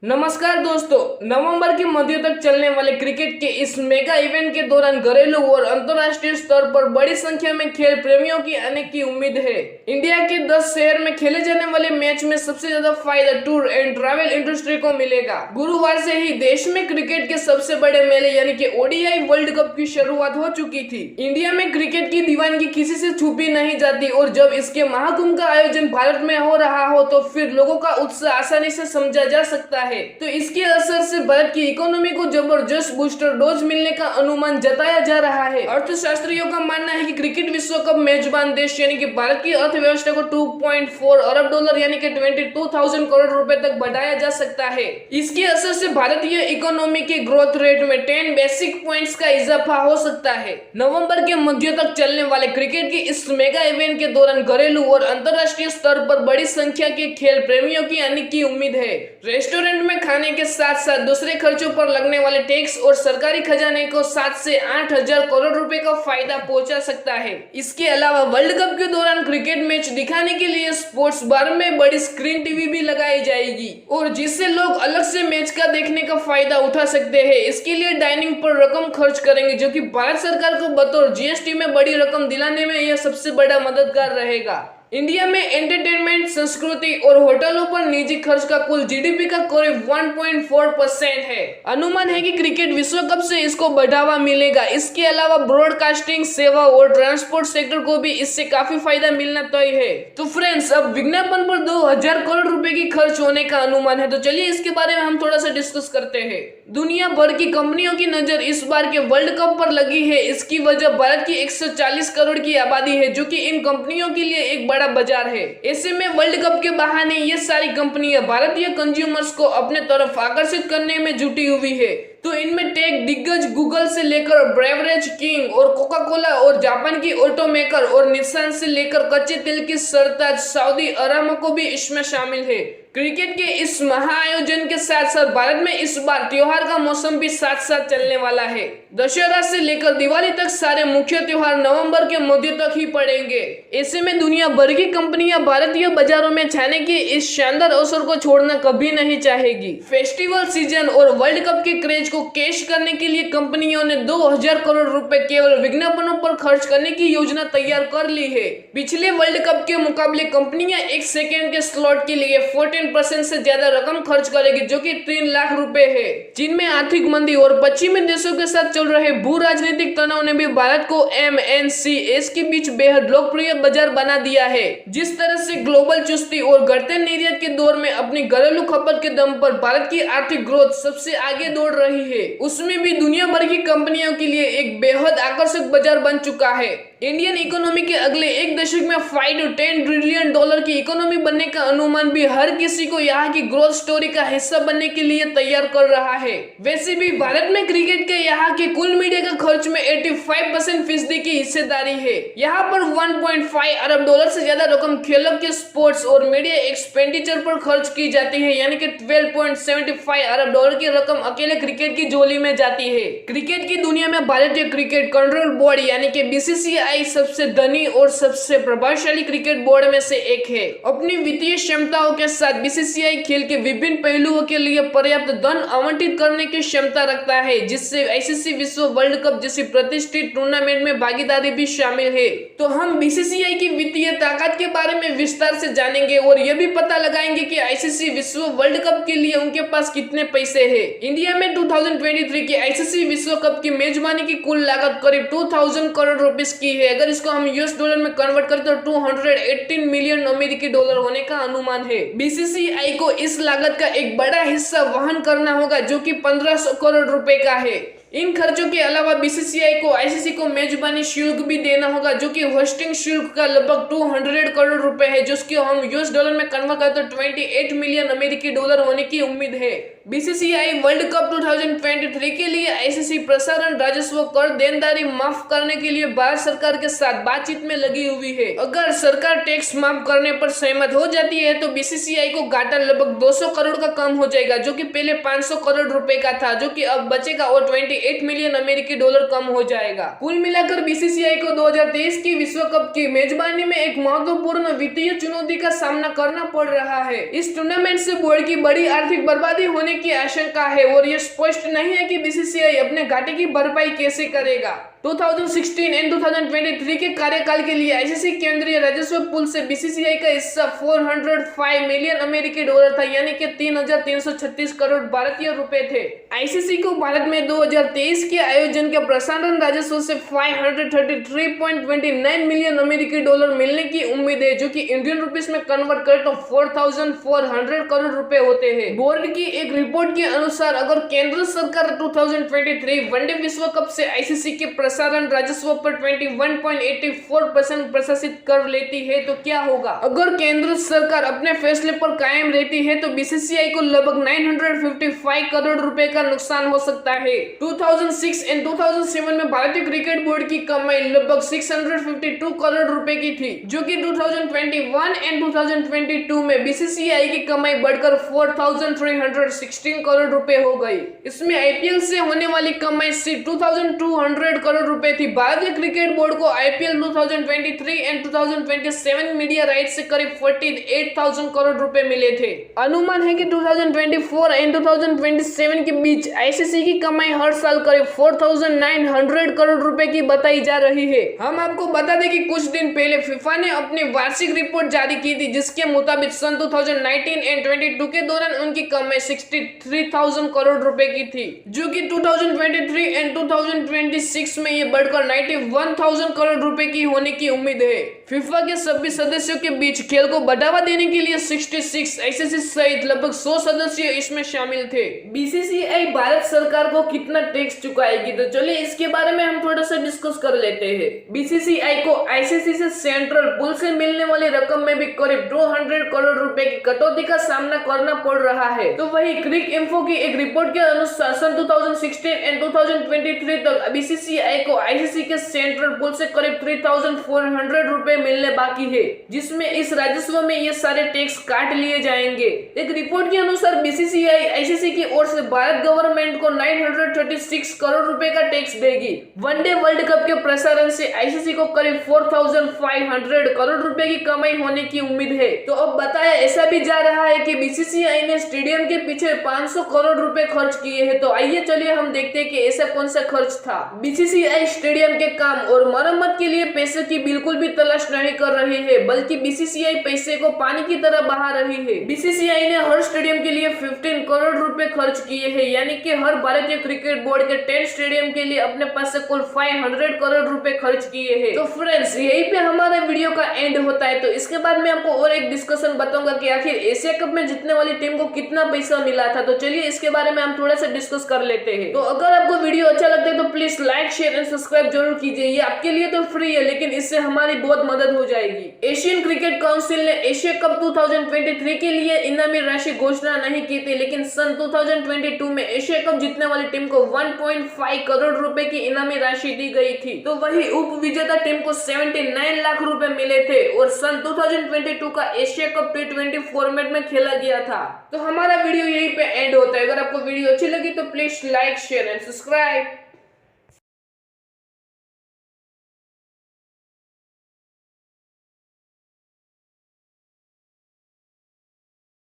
नमस्कार दोस्तों। नवंबर के मध्य तक चलने वाले क्रिकेट के इस मेगा इवेंट के दौरान घरेलू और अंतर्राष्ट्रीय स्तर पर बड़ी संख्या में खेल प्रेमियों की आने की उम्मीद है। इंडिया के 10 शहर में खेले जाने वाले मैच में सबसे ज्यादा फायदा टूर एंड ट्रैवल इंडस्ट्री को मिलेगा। गुरुवार से ही देश में क्रिकेट के सबसे बड़े मेले यानी कि ओडीआई वर्ल्ड कप की शुरुआत हो चुकी थी। इंडिया में क्रिकेट की दीवानगी किसी से छुपी नहीं जाती और जब इसके महाकुंभ का आयोजन भारत में हो रहा हो तो फिर लोगों का उत्साह आसानी से समझा जा सकता है। तो इसके असर से भारत की इकोनॉमी को जबरदस्त बूस्टर डोज मिलने का अनुमान जताया जा रहा है। अर्थशास्त्रियों का मानना है कि क्रिकेट विश्व कप मेजबान देश यानी कि भारत की अर्थव्यवस्था को 2.4 अरब डॉलर यानी कि 22,000 करोड़ रुपए तक बढ़ाया जा सकता है। इसके असर से भारतीय इकोनॉमी के ग्रोथ रेट में 10 बेसिक पॉइंट्स का इजाफा हो सकता है। नवंबर के मध्य तक चलने वाले क्रिकेट के इस मेगा इवेंट के दौरान घरेलू और अंतर्राष्ट्रीय स्तर पर बड़ी संख्या के खेल प्रेमियों की आने की उम्मीद है। रेस्टोरेंट में खाने के साथ साथ दूसरे खर्चों पर लगने वाले टैक्स और सरकारी खजाने को 7 से 8,000 करोड़ रुपए का फायदा पहुंचा सकता है। इसके अलावा वर्ल्ड कप के दौरान क्रिकेट मैच दिखाने के लिए स्पोर्ट्स बार में बड़ी स्क्रीन टीवी भी लगाई जाएगी और जिससे लोग अलग से मैच का देखने का फायदा उठा सकते हैं। इसके लिए डाइनिंग पर रकम खर्च करेंगे जो कि भारत सरकार को बतौर जीएसटी में बड़ी रकम दिलाने में यह सबसे बड़ा मददगार रहेगा। इंडिया में एंटरटेनमेंट, संस्कृति और होटलों पर निजी खर्च का कुल जीडीपी का करीब 1.4% है। अनुमान है कि क्रिकेट विश्व कप से इसको बढ़ावा मिलेगा। इसके अलावा ब्रॉडकास्टिंग सेवा और ट्रांसपोर्ट सेक्टर को भी इससे काफी फायदा मिलना तय है। तो फ्रेंड्स, अब विज्ञापन पर 2,000 करोड़ रुपए की खर्च होने का अनुमान है। तो चलिए इसके बारे में हम थोड़ा सा डिस्कस करते हैं। दुनिया भर की कंपनियों की नजर इस बार के वर्ल्ड कप पर लगी है। इसकी वजह भारत की 140 करोड़ की आबादी है जो कि इन कंपनियों के लिए एक बड़ा बाजार है। ऐसे में वर्ल्ड कप के बहाने ये सारी कंपनियां भारतीय कंज्यूमर्स को अपने तरफ आकर्षित करने में जुटी हुई है। तो इनमें टेक दिग्गज गूगल से लेकर ब्रेवरेज किंग और कोका कोला और जापान की ऑटोमेकर और निसान से लेकर कच्चे तेल की सरताज सऊदी अरामको भी इसमें शामिल है। क्रिकेट के इस महाआयोजन के साथ साथ भारत में इस बार त्योहार का मौसम भी साथ साथ चलने वाला है। दशहरा से लेकर दिवाली तक सारे मुख्य त्योहार नवंबर के मध्य तक ही पड़ेंगे। ऐसे में दुनिया भर की कंपनियां भारतीय बाजारों में छाने के इस शानदार अवसर को छोड़ना कभी नहीं चाहेगी। फेस्टिवल सीजन और वर्ल्ड कप के क्रेज को कैश करने के लिए कंपनियों ने 2,000 करोड़ रुपए केवल विज्ञापनों पर खर्च करने की योजना तैयार कर ली है। पिछले वर्ल्ड कप के मुकाबले कंपनियां एक सेकेंड के स्लॉट के लिए 14% से ज्यादा रकम खर्च करेगी जो कि 3 लाख रुपए है। चीन में आर्थिक मंदी और पश्चिमी देशों के साथ चल रहे भू राजनीतिक तनाव ने भी भारत को एमएनसीएस के बीच बेहद लोकप्रिय बाजार बना दिया है। जिस तरह से ग्लोबल चुस्ती और घटते निर्यात के दौर में अपनी घरेलू खपत के दम पर भारत की आर्थिक ग्रोथ सबसे आगे दौड़ रही है, उसमें भी दुनिया भर की कंपनियों के लिए एक बेहद आकर्षक बाजार बन चुका है। इंडियन इकोनॉमी के अगले एक दशक में 5 to 10 ट्रिलियन डॉलर की इकोनॉमी बनने का अनुमान भी हर किसी को यहाँ की ग्रोथ स्टोरी का हिस्सा बनने के लिए तैयार कर रहा है। वैसे भी भारत में क्रिकेट के यहाँ के कुल मीडिया का खर्च में 85% फीसदी की हिस्सेदारी है। यहाँ पर 1.5 अरब डॉलर से ज्यादा रकम खेलों के स्पोर्ट्स और मीडिया एक्सपेंडिचर पर खर्च की जाती है, यानी कि 12.75 अरब डॉलर की रकम अकेले क्रिकेट की झोली में जाती है। क्रिकेट की दुनिया में भारतीय क्रिकेट कंट्रोल बोर्ड यानी कि बीसीसीआई सबसे धनी और सबसे प्रभावशाली क्रिकेट बोर्ड में से एक है। अपनी वित्तीय क्षमताओं के साथ बीसीसीआई खेल के विभिन्न पहलुओं के लिए पर्याप्त धन आवंटित करने की क्षमता रखता है, जिससे आईसीसी विश्व वर्ल्ड कप जैसी प्रतिष्ठित टूर्नामेंट में भागीदारी भी शामिल है। तो हम बीसीसीआई की वित्तीय ताकत के बारे में विस्तार से जानेंगे और यह भी पता लगाएंगे कि आईसीसी विश्व वर्ल्ड कप के लिए उनके पास कितने पैसे हैं। इंडिया में 2023 की आईसीसी विश्व कप की मेजबानी की कुल लागत करीब 2,000 करोड़ रुपीस की है। अगर इसको हम यूएस डॉलर में कन्वर्ट करें तो 218 मिलियन अमेरिकी डॉलर होने का अनुमान है। बीसीसीआई को इस लागत का एक बड़ा हिस्सा वहन करना होगा जो कि 1,500 करोड़ रुपए का है। इन खर्चों के अलावा बीसीसीआई को आईसीसी को मेजबानी शुल्क भी देना होगा जो कि होस्टिंग शुल्क का लगभग 200 करोड़ रुपए है, जिसको हम यूएस डॉलर में कन्वर्ट करें तो 28 मिलियन अमेरिकी डॉलर होने की उम्मीद है। बीसीसीआई वर्ल्ड कप 2023 के लिए आईसीसी प्रसारण राजस्व कर देनदारी माफ करने के लिए भारत सरकार के साथ बातचीत में लगी हुई है। अगर सरकार टैक्स माफ करने पर सहमत हो जाती है तो बीसीसीआई को घाटा लगभग 200 करोड़ का कम हो जाएगा, जो कि पहले 500 करोड़ रुपए का था, जो कि अब बचेगा और 28 मिलियन अमेरिकी डॉलर कम हो जाएगा। कुल मिलाकर बीसीसीआई को 2023 की विश्व कप की मेजबानी में एक महत्वपूर्ण वित्तीय चुनौती का सामना करना पड़ रहा है। इस टूर्नामेंट से बोर्ड की बड़ी आर्थिक बर्बादी होने होने की आशंका है और ये स्पष्ट नहीं है कि बीसीसीआई अपने घाटे की भरपाई कैसे करेगा। 2016 एंड 2023 के कार्यकाल के लिए आईसीसी केंद्रीय राजस्व पूल से बीसीसीआई का हिस्सा 405 मिलियन अमेरिकी डॉलर था, यानी कि 3,336 करोड़ भारतीय रुपए थे। आईसीसी को भारत में 2023 के आयोजन के प्रसारण राजस्व से 533.29 मिलियन अमेरिकी डॉलर मिलने की उम्मीद है, जो कि इंडियन रुपीस में कन्वर्ट करें तो 4,400 करोड़ रुपए होते हैं। बोर्ड की एक रिपोर्ट के अनुसार अगर केंद्र सरकार 2023 वनडे विश्व कप से आईसीसी के प्रसारण राजस्व पर 21.84% प्रशासित कर लेती है तो क्या होगा। अगर केंद्र सरकार अपने फैसले पर कायम रहती है तो बीसीसीआई को लगभग 955 करोड़ रुपए का नुकसान हो सकता है। 2006 एंड 2007 में भारतीय क्रिकेट बोर्ड की कमाई लगभग 652 करोड़ रुपए की थी, जो कि 2021 एंड 2022 में बीसीसीआई की कमाई बढ़कर 4,316 करोड़ रुपए हो गई। इसमें आईपीएल से होने वाली कमाई सिर्फ 2,200 करोड़ रुपए थी। भारतीय क्रिकेट बोर्ड को आईपीएल 2023 एंड 2027 मीडिया राइट्स से करीब 48,000 करोड़ रुपए मिले थे। अनुमान है कि 2024 एंड 2027 के बीच आईसीसी की कमाई हर साल करीब 4,900 करोड़ रुपए की बताई जा रही है। हम आपको बता दें कि कुछ दिन पहले फीफा ने अपनी वार्षिक रिपोर्ट जारी की थी, जिसके मुताबिक सन 2019 एंड 22 के दौरान उनकी कमाई 63,000 करोड़ रुपए की थी, जो कि 2023 एंड 2026 में ये बढ़कर 91,000 करोड़ रुपए की होने की उम्मीद है। फीफा के सभी सदस्यों के बीच खेल को बढ़ावा देने के लिए 66 आईसीसी सहित लगभग 100 सदस्य इसमें शामिल थे। बीसीसीआई भारत सरकार को कितना टैक्स चुकाएगी, तो चलिए इसके बारे में हम थोड़ा सा डिस्कस कर लेते हैं। बीसीसीआई को आईसीसी से सेंट्रल पूल से मिलने वाली रकम में भी करीब 200 करोड़ रुपए की कटौती का सामना करना पड़ रहा है। तो वही क्रिक इन्फो की एक रिपोर्ट के अनुसार सन 2016 एंड 2023 तक बीसीसीआई को आईसीसी के सेंट्रल पूल से करीब 3,400 रुपए मिलने बाकी है, जिसमें इस राजस्व में ये सारे टैक्स काट लिए जाएंगे। एक रिपोर्ट के अनुसार बीसीसीआई आईसीसी की ओर से भारत गवर्नमेंट को 936 करोड़ रुपए का टैक्स देगी। वनडे वर्ल्ड कप के प्रसारण से आईसीसी को करीब 4,500 करोड़ रुपए की कमाई होने की उम्मीद है। तो अब बताया ऐसा भी जा रहा है कि बीसीसीआई ने स्टेडियम के पीछे 500 करोड़ रुपए खर्च किए हैं। तो आइए चलिए हम देखते हैं कि ऐसा कौन सा खर्च था। बीसीसीआई स्टेडियम के काम और मरम्मत के लिए पैसे की बिल्कुल भी तलाश नहीं कर रही है, बल्कि बीसीसीआई पैसे को पानी की तरह बहा रही है। बीसीसीआई ने हर स्टेडियम के लिए 15 करोड़ रुपए खर्च किए हैं, यानी कि हर भारतीय क्रिकेट बोर्ड के 10 स्टेडियम के लिए अपने पास से कुल 500 करोड़ रुपए खर्च किए हैं। तो फ्रेंड्स, यही पे हमारा वीडियो का एंड होता है। तो इसके बाद मैं आपको और एक डिस्कशन बताऊंगा कि आखिर एशिया कप में जीतने वाली टीम को कितना पैसा मिला था। तो चलिए इसके बारे में हम थोड़ा सा डिस्कस कर लेते हैं। तो अगर आपको वीडियो अच्छा लगता है तो please like, share and subscribe जरूर कीजिए। ये आपके लिए तो फ्री है, लेकिन इससे हमारी बहुत मदद हो जाएगी। एशियन क्रिकेट काउंसिल ने एशिया कप 2023 के लिए इनामी राशि घोषणा नहीं की थी, लेकिन सन 2022 में एशिया कप जीतने वाली टीम को 1.5 करोड़ रुपए की इनामी राशि दी गई थी। तो वही उप विजेता टीम को 79 लाख रुपए मिले थे और सन 2022 का एशिया कप T20 फॉर्मेट में खेला गया था। तो हमारा वीडियो यहीं पे एंड होता है। अगर आपको वीडियो अच्छी लगी तो please like, share and subscribe.